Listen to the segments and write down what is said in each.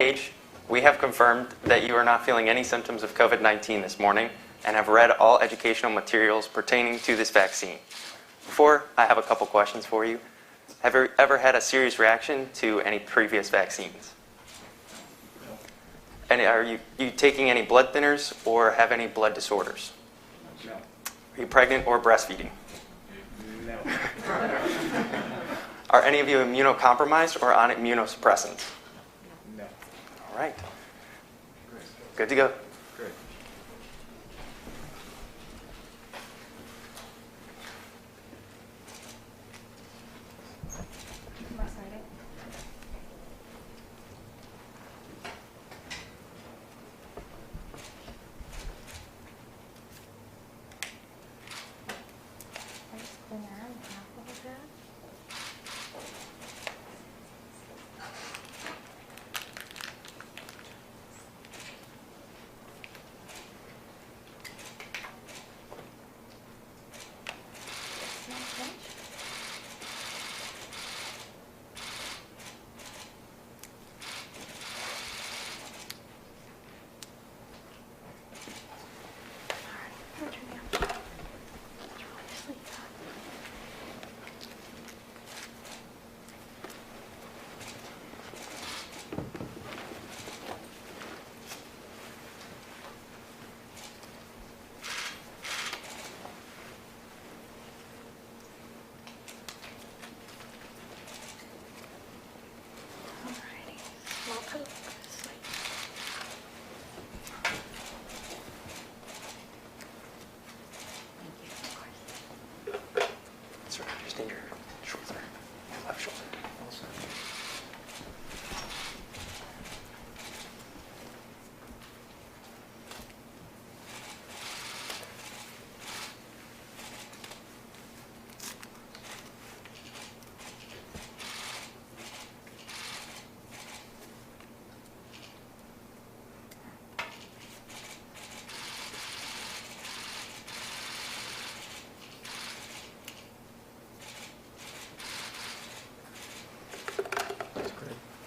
Age, we have confirmed that you are not feeling any symptoms of COVID-19 this morning and have read all educational materials pertaining to this vaccine. Before, I have a couple questions for you. Have you ever had a serious reaction to any previous vaccines? And are you taking any blood thinners or have any blood disorders? No. Are you pregnant or breastfeeding? No. Are any of you immunocompromised or on immunosuppressants? No. All right. Good to go. Great. That's right. Just need your shoulder, your left shoulder.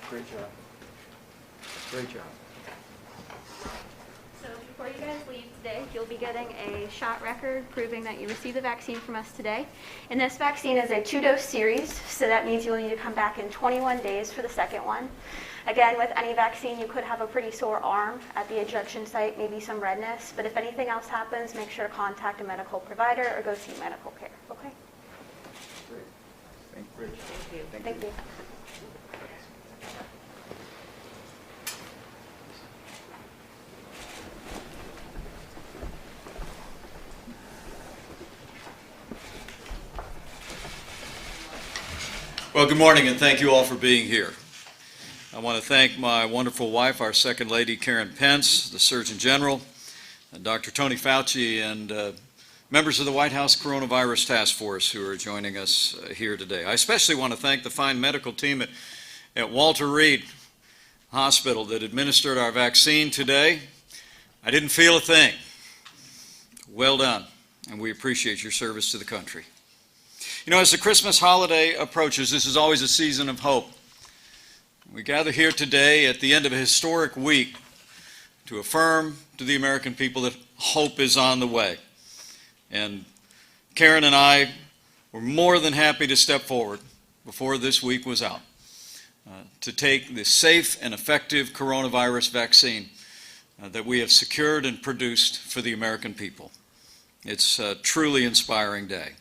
Great job. Great job. So before you guys leave today, you'll be getting a shot record proving that you received the vaccine from us today. And this vaccine is a 2-dose series, so that means you'll need to come back in 21 days for the second one. Again, with any vaccine, you could have a pretty sore arm at the injection site, maybe some redness, but if anything else happens, make sure to contact a medical provider or go see medical care, okay? Great. Thank you. Thank you. Well, good morning, and thank you all for being here. I want to thank my wonderful wife, our Second Lady, Karen Pence, the Surgeon General, and Dr. Tony Fauci, and members of the White House Coronavirus Task Force who are joining us here today. I especially want to thank the fine medical team at Walter Reed Hospital that administered our vaccine today. I didn't feel a thing. Well done, and we appreciate your service to the country. You know, as the Christmas holiday approaches, this is always a season of hope. We gather here today at the end of a historic week to affirm to the American people that hope is on the way. And Karen and I were more than happy to step forward before this week was out to take the safe and effective coronavirus vaccine that we have secured and produced for the American people. It's a truly inspiring day.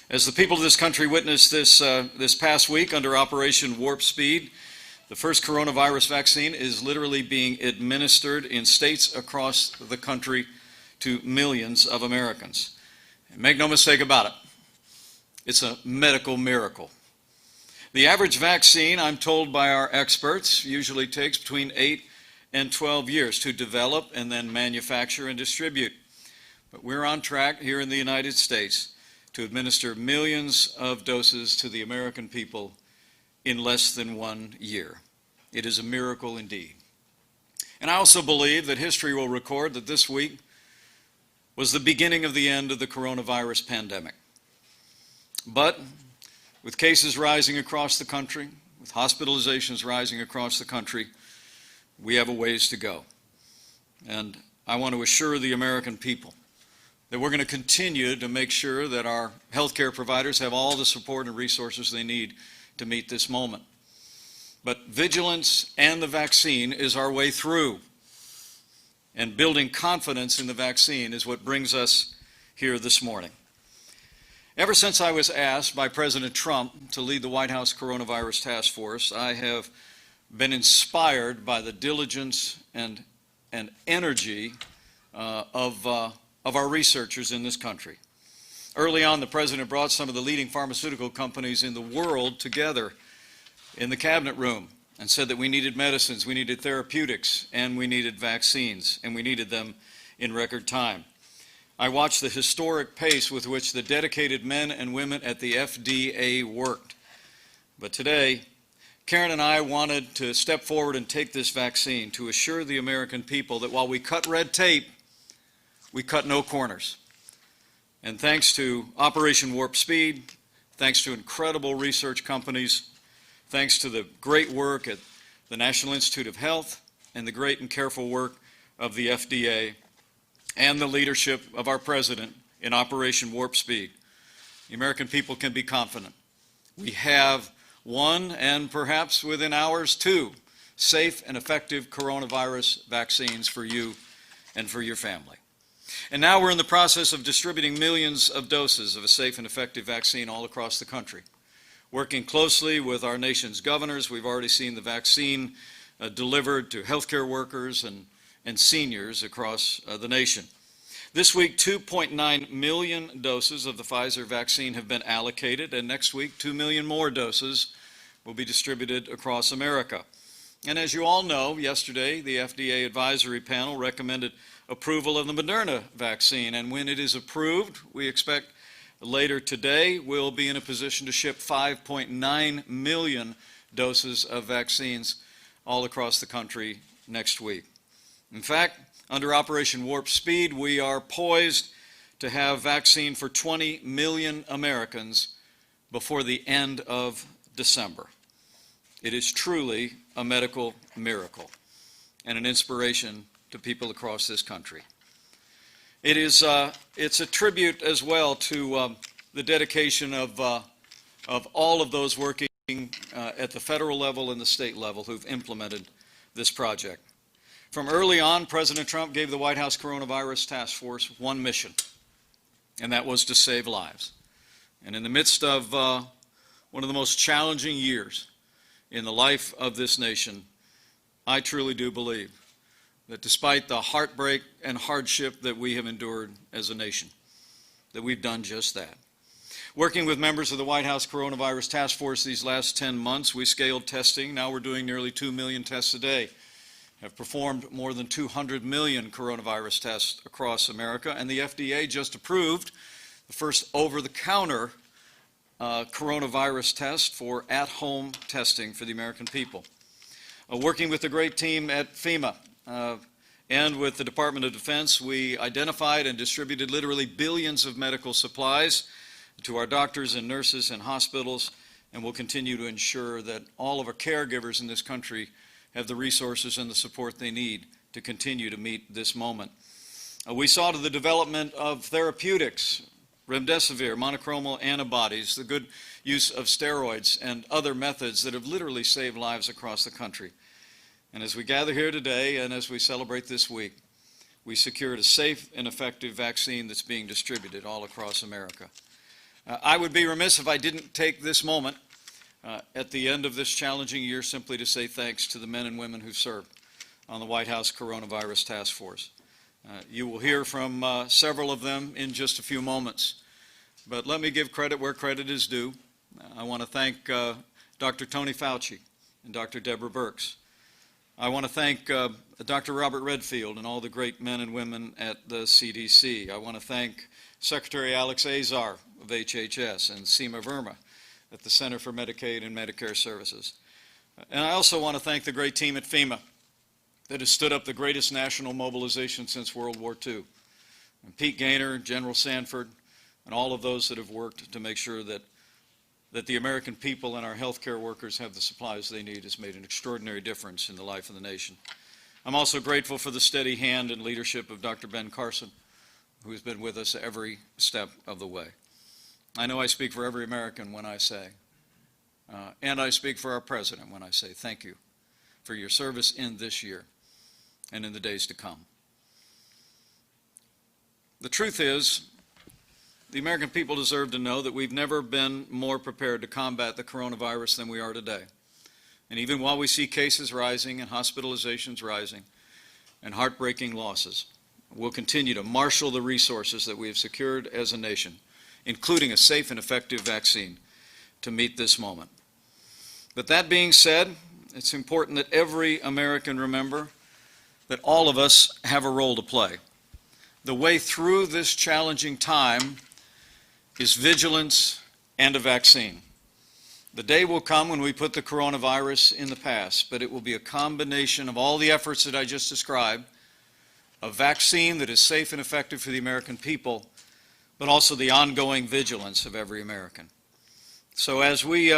As the people of this country witnessed this past week under Operation Warp Speed, the first coronavirus vaccine is literally being administered in states across the country to millions of Americans. And make no mistake about it, it's a medical miracle. The average vaccine, I'm told by our experts, usually takes between 8 and 12 years to develop and then manufacture and distribute. But we're on track here in the United States to administer millions of doses to the American people in less than 1 year. It is a miracle indeed. And I also believe that history will record that this week was the beginning of the end of the coronavirus pandemic. But with cases rising across the country, with hospitalizations rising across the country, we have a ways to go. And I want to assure the American people that we're going to continue to make sure that our healthcare providers have all the support and resources they need to meet this moment. But vigilance and the vaccine is our way through. And building confidence in the vaccine is what brings us here this morning. Ever since I was asked by President Trump to lead the White House Coronavirus Task Force, I have been inspired by the diligence and energy of our researchers in this country. Early on, the President brought some of the leading pharmaceutical companies in the world together in the cabinet room and said that we needed medicines, we needed therapeutics, and we needed vaccines, and we needed them in record time. I watched the historic pace with which the dedicated men and women at the FDA worked. But today, Karen and I wanted to step forward and take this vaccine to assure the American people that while we cut red tape, we cut no corners. And thanks to Operation Warp Speed, thanks to incredible research companies, thanks to the great work at the National Institute of Health and the great and careful work of the FDA and the leadership of our President in Operation Warp Speed, the American people can be confident. We have one, and perhaps within hours, two, safe and effective coronavirus vaccines for you and for your family. And now we're in the process of distributing millions of doses of a safe and effective vaccine all across the country. Working closely with our nation's governors, we've already seen the vaccine delivered to healthcare workers and seniors across the nation. This week, 2.9 million doses of the Pfizer vaccine have been allocated, and next week, 2 million more doses will be distributed across America. And as you all know, yesterday, the FDA advisory panel recommended approval of the Moderna vaccine, and when it is approved, we expect later today we'll be in a position to ship 5.9 million doses of vaccines all across the country next week. In fact, under Operation Warp Speed, we are poised to have vaccine for 20 million Americans before the end of December. It is truly a medical miracle and an inspiration to people across this country. It's a tribute as well to the dedication of all of those working at the federal level and the state level who've implemented this project. From early on, President Trump gave the White House Coronavirus Task Force one mission, and that was to save lives. And in the midst of one of the most challenging years in the life of this nation, I truly do believe that despite the heartbreak and hardship that we have endured as a nation, that we've done just that. Working with members of the White House Coronavirus Task Force these last 10 months, we scaled testing. Now we're doing nearly 2 million tests a day, have performed more than 200 million coronavirus tests across America, and the FDA just approved the first over-the-counter coronavirus test for at-home testing for the American people. Working with the great team at FEMA and with the Department of Defense, we identified and distributed literally billions of medical supplies to our doctors and nurses and hospitals, and will continue to ensure that all of our caregivers in this country have the resources and the support they need to continue to meet this moment. We saw to the development of therapeutics, remdesivir, monoclonal antibodies, the good use of steroids and other methods that have literally saved lives across the country. And as we gather here today and as we celebrate this week, we secured a safe and effective vaccine that's being distributed all across America. I would be remiss if I didn't take this moment at the end of this challenging year simply to say thanks to the men and women who served on the White House Coronavirus Task Force. You will hear from several of them in just a few moments. But let me give credit where credit is due. I want to thank Dr. Tony Fauci and Dr. Deborah Birx. I want to thank Dr. Robert Redfield and all the great men and women at the CDC. I want to thank Secretary Alex Azar of HHS and Seema Verma at the Center for Medicaid and Medicare Services. And I also want to thank the great team at FEMA that has stood up the greatest national mobilization since World War II. And Pete Gaynor, General Sanford, and all of those that have worked to make sure that the American people and our healthcare workers have the supplies they need has made an extraordinary difference in the life of the nation. I'm also grateful for the steady hand and leadership of Dr. Ben Carson, who has been with us every step of the way. I know I speak for every American when I say, and I speak for our President when I say thank you for your service in this year and in the days to come. The truth is, the American people deserve to know that we've never been more prepared to combat the coronavirus than we are today. And even while we see cases rising and hospitalizations rising and heartbreaking losses, we'll continue to marshal the resources that we have secured as a nation, including a safe and effective vaccine, to meet this moment. But that being said, it's important that every American remember that all of us have a role to play. The way through this challenging time is vigilance and a vaccine. The day will come when we put the coronavirus in the past, but it will be a combination of all the efforts that I just described, a vaccine that is safe and effective for the American people, but also the ongoing vigilance of every American. So as we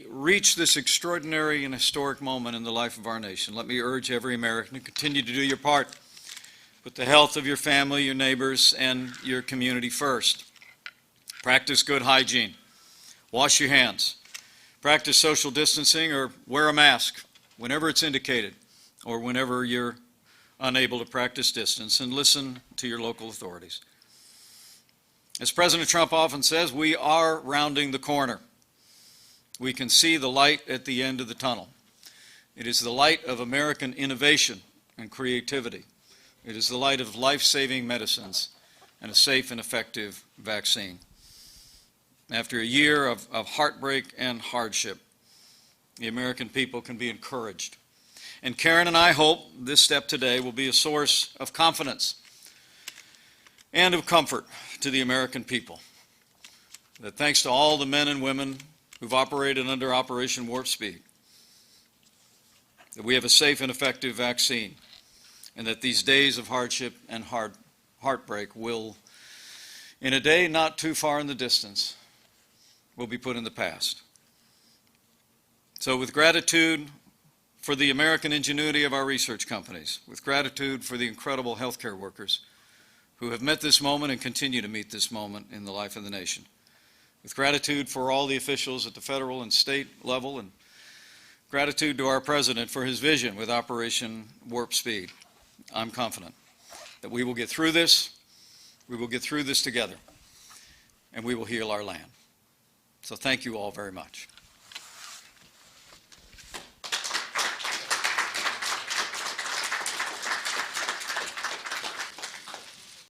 reach this extraordinary and historic moment in the life of our nation, let me urge every American to continue to do your part. Put the health of your family, your neighbors, and your community first. Practice good hygiene. Wash your hands. Practice social distancing or wear a mask whenever it's indicated or whenever you're unable to practice distance, and listen to your local authorities. As President Trump often says, we are rounding the corner. We can see the light at the end of the tunnel. It is the light of American innovation and creativity. It is the light of life-saving medicines and a safe and effective vaccine. After a year of heartbreak and hardship, the American people can be encouraged. And Karen and I hope this step today will be a source of confidence and of comfort to the American people. That thanks to all the men and women who've operated under Operation Warp Speed, that we have a safe and effective vaccine, and that these days of hardship and heartbreak will, in a day not too far in the distance, will be put in the past. So with gratitude for the American ingenuity of our research companies, with gratitude for the incredible healthcare workers who have met this moment and continue to meet this moment in the life of the nation, with gratitude for all the officials at the federal and state level, and gratitude to our President for his vision with Operation Warp Speed, I'm confident that we will get through this, together, and we will heal our land. So thank you all very much.